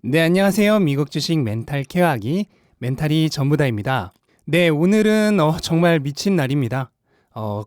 네, 안녕하세요. 미국 주식 멘탈 케어하기 멘탈이 전부다입니다. 네, 오늘은 정말 미친 날입니다.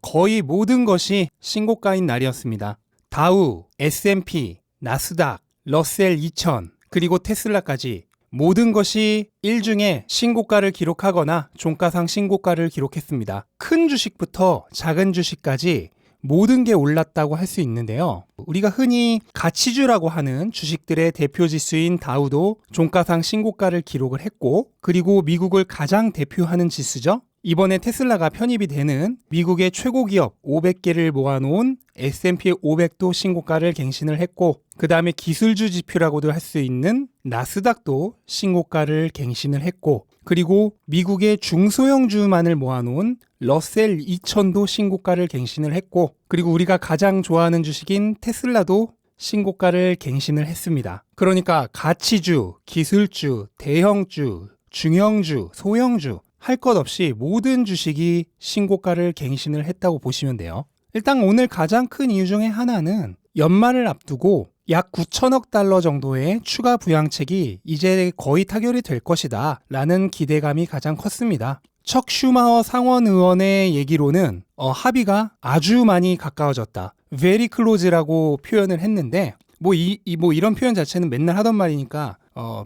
거의 모든 것이 신고가인 날이었습니다. 다우, S&P, 나스닥, 러셀 2000, 그리고 테슬라까지 모든 것이 일중에 신고가를 기록하거나 종가상 신고가를 기록했습니다. 큰 주식부터 작은 주식까지 모든 게 올랐다고 할 수 있는데요. 우리가 흔히 가치주라고 하는 주식들의 대표 지수인 다우도 종가상 신고가를 기록을 했고, 그리고 미국을 가장 대표하는 지수죠. 이번에 테슬라가 편입이 되는 미국의 최고 기업 500개를 모아놓은 S&P 500도 신고가를 갱신을 했고, 그 다음에 기술주 지표라고도 할 수 있는 나스닥도 신고가를 갱신을 했고, 그리고 미국의 중소형주만을 모아놓은 러셀 2000도 신고가를 갱신을 했고, 그리고 우리가 가장 좋아하는 주식인 테슬라도 신고가를 갱신을 했습니다. 그러니까 가치주, 기술주, 대형주, 중형주, 소형주 할 것 없이 모든 주식이 신고가를 갱신을 했다고 보시면 돼요. 일단 오늘 가장 큰 이유 중에 하나는 연말을 앞두고 약 9천억 달러 정도의 추가 부양책이 이제 거의 타결이 될 것이다 라는 기대감이 가장 컸습니다. 척 슈마허 상원 의원의 얘기로는 합의가 아주 많이 가까워졌다, very close라고 표현을 했는데, 이런 표현 자체는 맨날 하던 말이니까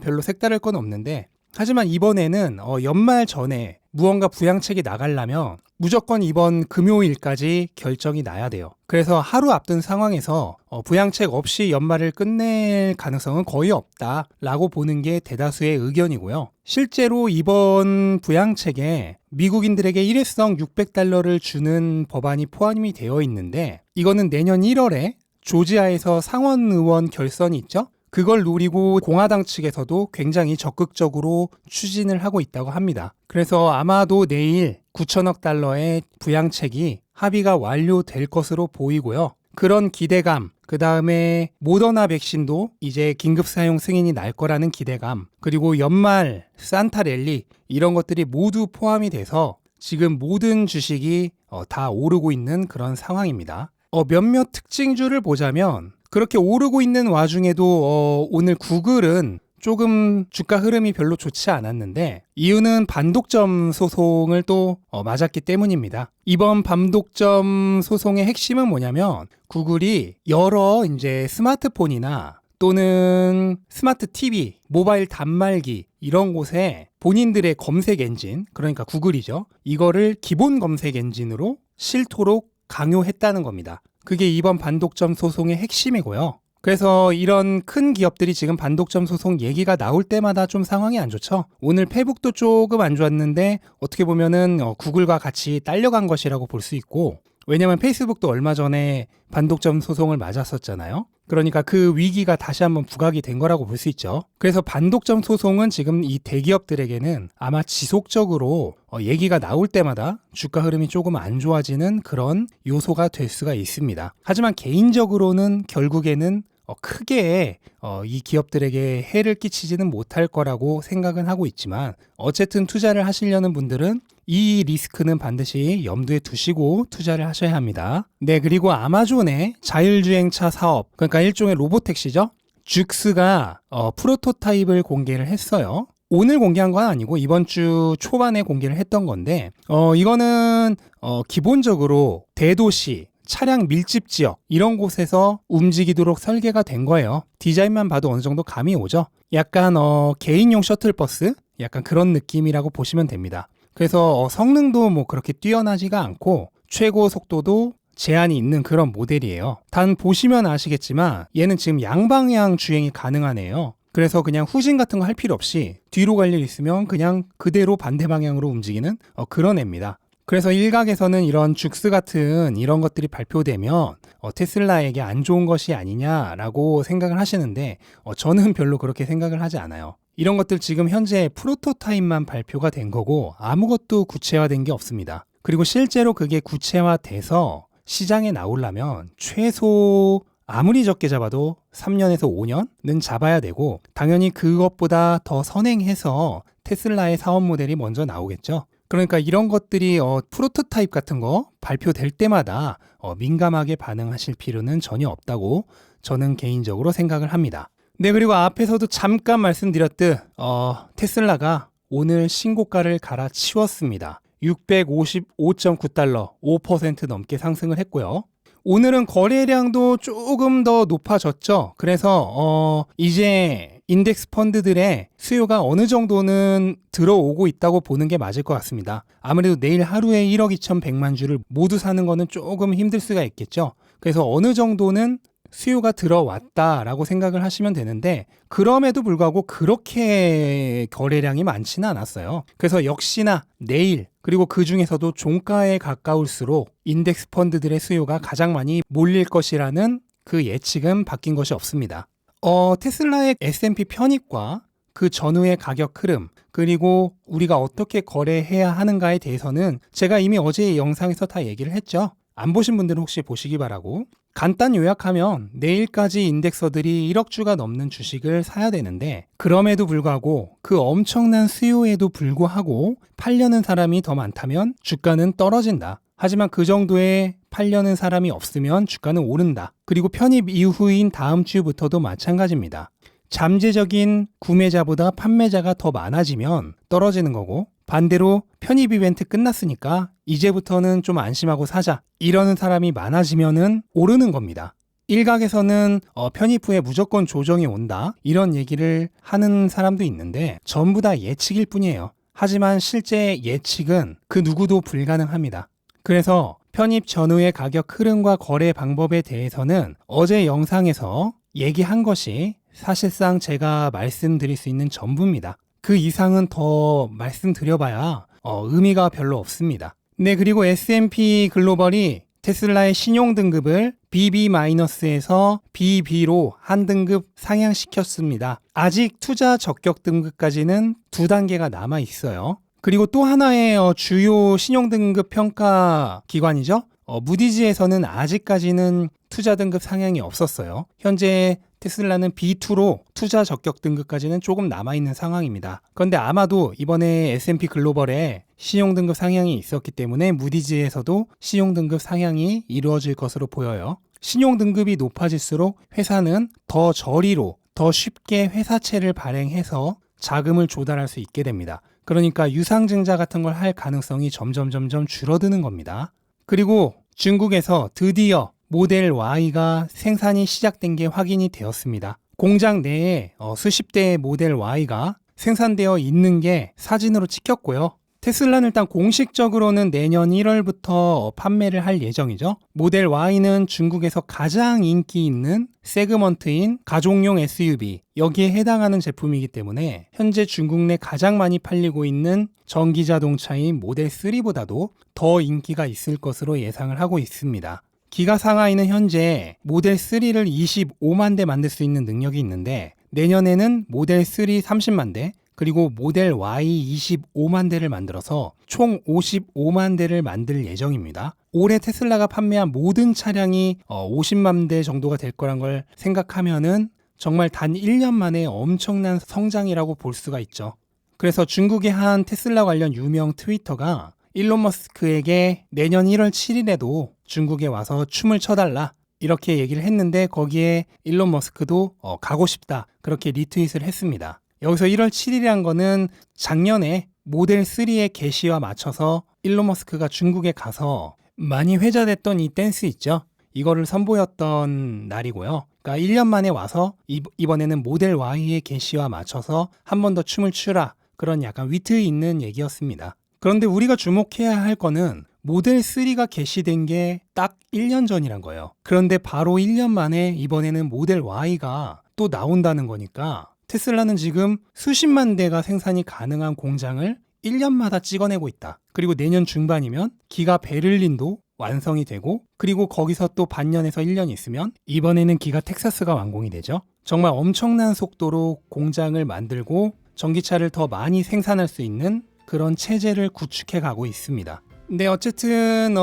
별로 색다를 건 없는데, 하지만 이번에는 연말 전에 무언가 부양책이 나가려면 무조건 이번 금요일까지 결정이 나야 돼요. 그래서 하루 앞둔 상황에서 부양책 없이 연말을 끝낼 가능성은 거의 없다라고 보는 게 대다수의 의견이고요. 실제로 이번 부양책에 미국인들에게 일회성 600달러를 주는 법안이 포함이 되어 있는데, 이거는 내년 1월에 조지아에서 상원 의원 결선이 있죠? 그걸 노리고 공화당 측에서도 굉장히 적극적으로 추진을 하고 있다고 합니다. 그래서 아마도 내일 9천억 달러의 부양책이 합의가 완료될 것으로 보이고요. 그런 기대감, 그 다음에 모더나 백신도 이제 긴급 사용 승인이 날 거라는 기대감, 그리고 연말 산타 랠리, 이런 것들이 모두 포함이 돼서 지금 모든 주식이 다 오르고 있는 그런 상황입니다. 몇몇 특징주를 보자면, 그렇게 오르고 있는 와중에도 오늘 구글은 조금 주가 흐름이 별로 좋지 않았는데, 이유는 반독점 소송을 또 맞았기 때문입니다. 이번 반독점 소송의 핵심은 뭐냐면, 구글이 여러 이제 스마트폰이나 또는 스마트 TV, 모바일 단말기 이런 곳에 본인들의 검색 엔진, 그러니까 구글이죠, 이거를 기본 검색 엔진으로 싫도록 강요했다는 겁니다. 그게 이번 반독점 소송의 핵심이고요. 그래서 이런 큰 기업들이 지금 반독점 소송 얘기가 나올 때마다 좀 상황이 안 좋죠. 오늘 페북도 조금 안 좋았는데 어떻게 보면은 구글과 같이 딸려간 것이라고 볼 수 있고, 왜냐면 페이스북도 얼마 전에 반독점 소송을 맞았었잖아요. 그러니까 그 위기가 다시 한번 부각이 된 거라고 볼 수 있죠. 그래서 반독점 소송은 지금 이 대기업들에게는 아마 지속적으로 얘기가 나올 때마다 주가 흐름이 조금 안 좋아지는 그런 요소가 될 수가 있습니다. 하지만 개인적으로는 결국에는 크게 이 기업들에게 해를 끼치지는 못할 거라고 생각은 하고 있지만, 어쨌든 투자를 하시려는 분들은 이 리스크는 반드시 염두에 두시고 투자를 하셔야 합니다. 네, 그리고 아마존의 자율주행차 사업, 그러니까 일종의 로보택시죠. 죽스가 프로토타입을 공개를 했어요. 오늘 공개한 건 아니고 이번 주 초반에 공개를 했던 건데, 이거는 기본적으로 대도시, 차량 밀집 지역 이런 곳에서 움직이도록 설계가 된 거예요. 디자인만 봐도 어느 정도 감이 오죠. 약간 개인용 셔틀버스, 약간 그런 느낌이라고 보시면 됩니다. 그래서 성능도 뭐 그렇게 뛰어나지가 않고 최고 속도도 제한이 있는 그런 모델이에요. 단 보시면 아시겠지만 얘는 지금 양방향 주행이 가능하네요. 그래서 그냥 후진 같은 거 할 필요 없이 뒤로 갈 일 있으면 그냥 그대로 반대 방향으로 움직이는 그런 애입니다. 그래서 일각에서는 이런 죽스 같은 이런 것들이 발표되면 테슬라에게 안 좋은 것이 아니냐라고 생각을 하시는데, 저는 별로 그렇게 생각을 하지 않아요. 이런 것들 지금 현재 프로토타입만 발표가 된 거고 아무것도 구체화된 게 없습니다. 그리고 실제로 그게 구체화돼서 시장에 나오려면 최소 아무리 적게 잡아도 3년에서 5년은 잡아야 되고, 당연히 그것보다 더 선행해서 테슬라의 사업 모델이 먼저 나오겠죠. 그러니까 이런 것들이 프로토타입 같은 거 발표될 때마다 민감하게 반응하실 필요는 전혀 없다고 저는 개인적으로 생각을 합니다. 네, 그리고 앞에서도 잠깐 말씀드렸듯 테슬라가 오늘 신고가를 갈아치웠습니다. 655.9달러, 5% 넘게 상승을 했고요. 오늘은 거래량도 조금 더 높아졌죠. 그래서 이제 인덱스 펀드들의 수요가 어느 정도는 들어오고 있다고 보는 게 맞을 것 같습니다. 아무래도 내일 하루에 1억 2,100만 주를 모두 사는 거는 조금 힘들 수가 있겠죠. 그래서 어느 정도는 수요가 들어왔다라고 생각을 하시면 되는데, 그럼에도 불구하고 그렇게 거래량이 많지는 않았어요. 그래서 역시나 내일, 그리고 그 중에서도 종가에 가까울수록 인덱스 펀드들의 수요가 가장 많이 몰릴 것이라는 그 예측은 바뀐 것이 없습니다. 테슬라의 S&P 편입과 그 전후의 가격 흐름, 그리고 우리가 어떻게 거래해야 하는가에 대해서는 제가 이미 어제 영상에서 다 얘기를 했죠. 안 보신 분들은 혹시 보시기 바라고. 간단 요약하면 내일까지 인덱서들이 1억 주가 넘는 주식을 사야 되는데, 그럼에도 불구하고 그 엄청난 수요에도 불구하고 팔려는 사람이 더 많다면 주가는 떨어진다. 하지만 그 정도의 팔려는 사람이 없으면 주가는 오른다. 그리고 편입 이후인 다음 주부터도 마찬가지입니다. 잠재적인 구매자보다 판매자가 더 많아지면 떨어지는 거고, 반대로 편입 이벤트 끝났으니까 이제부터는 좀 안심하고 사자, 이러는 사람이 많아지면은 오르는 겁니다. 일각에서는 편입 후에 무조건 조정이 온다, 이런 얘기를 하는 사람도 있는데 전부 다 예측일 뿐이에요. 하지만 실제 예측은 그 누구도 불가능합니다. 그래서 편입 전후의 가격 흐름과 거래 방법에 대해서는 어제 영상에서 얘기한 것이 사실상 제가 말씀드릴 수 있는 전부입니다. 그 이상은 더 말씀드려봐야 의미가 별로 없습니다. 네, 그리고 S&P 글로벌이 테슬라의 신용 등급을 BB-에서 BB로 한 등급 상향시켰습니다. 아직 투자 적격 등급까지는 2단계가 남아 있어요. 그리고 또 하나의 주요 신용 등급 평가 기관이죠. 무디즈에서는 아직까지는 투자 등급 상향이 없었어요. 현재 테슬라는 B2로 투자 적격 등급까지는 조금 남아있는 상황입니다. 그런데 아마도 이번에 S&P 글로벌에 신용 등급 상향이 있었기 때문에 무디즈에서도 신용 등급 상향이 이루어질 것으로 보여요. 신용 등급이 높아질수록 회사는 더 저리로, 더 쉽게 회사채를 발행해서 자금을 조달할 수 있게 됩니다. 그러니까 유상증자 같은 걸 할 가능성이 점점 줄어드는 겁니다. 그리고 중국에서 드디어 모델 Y가 생산이 시작된 게 확인이 되었습니다. 공장 내에 수십 대의 모델 Y가 생산되어 있는 게 사진으로 찍혔고요. 테슬라는 일단 공식적으로는 내년 1월부터 판매를 할 예정이죠. 모델 Y는 중국에서 가장 인기 있는 세그먼트인 가족용 SUV, 여기에 해당하는 제품이기 때문에 현재 중국 내 가장 많이 팔리고 있는 전기자동차인 모델 3보다도 더 인기가 있을 것으로 예상을 하고 있습니다. 기가상하이는 현재 모델 3를 25만 대 만들 수 있는 능력이 있는데, 내년에는 모델 3 30만 대, 그리고 모델 Y 25만 대를 만들어서 총 55만 대를 만들 예정입니다. 올해 테슬라가 판매한 모든 차량이 50만 대 정도가 될 거란 걸 생각하면은 정말 단 1년 만에 엄청난 성장이라고 볼 수가 있죠. 그래서 중국의 한 테슬라 관련 유명 트위터가 일론 머스크에게 내년 1월 7일에도 중국에 와서 춤을 춰달라, 이렇게 얘기를 했는데 거기에 일론 머스크도 가고 싶다, 그렇게 리트윗을 했습니다. 여기서 1월 7일이란 거는 작년에 모델 3의 개시와 맞춰서 일론 머스크가 중국에 가서 많이 회자됐던 이 댄스 있죠? 이거를 선보였던 날이고요. 그러니까 1년 만에 와서 이번에는 모델 Y의 개시와 맞춰서 한 번 더 춤을 추라, 그런 약간 위트 있는 얘기였습니다. 그런데 우리가 주목해야 할 거는 모델 3가 개시된 게 딱 1년 전이란 거예요. 그런데 바로 1년 만에 이번에는 모델 Y가 또 나온다는 거니까 테슬라는 지금 수십만 대가 생산이 가능한 공장을 1년마다 찍어내고 있다. 그리고 내년 중반이면 기가 베를린도 완성이 되고, 그리고 거기서 또 반년에서 1년 있으면 이번에는 기가 텍사스가 완공이 되죠. 정말 엄청난 속도로 공장을 만들고 전기차를 더 많이 생산할 수 있는 그런 체제를 구축해 가고 있습니다. 네, 어쨌든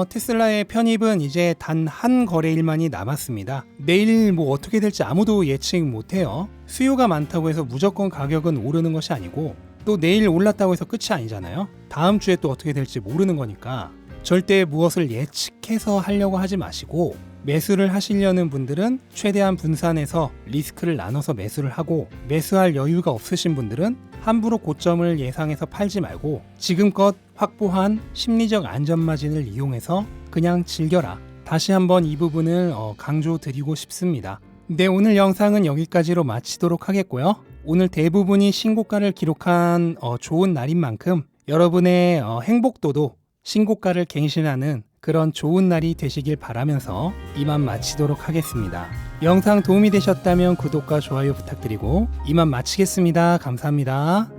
테슬라의 편입은 이제 단 한 거래일만이 남았습니다. 내일 뭐 어떻게 될지 아무도 예측 못해요. 수요가 많다고 해서 무조건 가격은 오르는 것이 아니고, 또 내일 올랐다고 해서 끝이 아니잖아요. 다음 주에 또 어떻게 될지 모르는 거니까 절대 무엇을 예측해서 하려고 하지 마시고, 매수를 하시려는 분들은 최대한 분산해서 리스크를 나눠서 매수를 하고, 매수할 여유가 없으신 분들은 함부로 고점을 예상해서 팔지 말고 지금껏 확보한 심리적 안전마진을 이용해서 그냥 즐겨라. 다시 한번 이 부분을 강조드리고 싶습니다. 네, 오늘 영상은 여기까지로 마치도록 하겠고요. 오늘 대부분이 신고가를 기록한 좋은 날인 만큼 여러분의 행복도도 신고가를 갱신하는 그런 좋은 날이 되시길 바라면서 이만 마치도록 하겠습니다. 영상 도움이 되셨다면 구독과 좋아요 부탁드리고 이만 마치겠습니다. 감사합니다.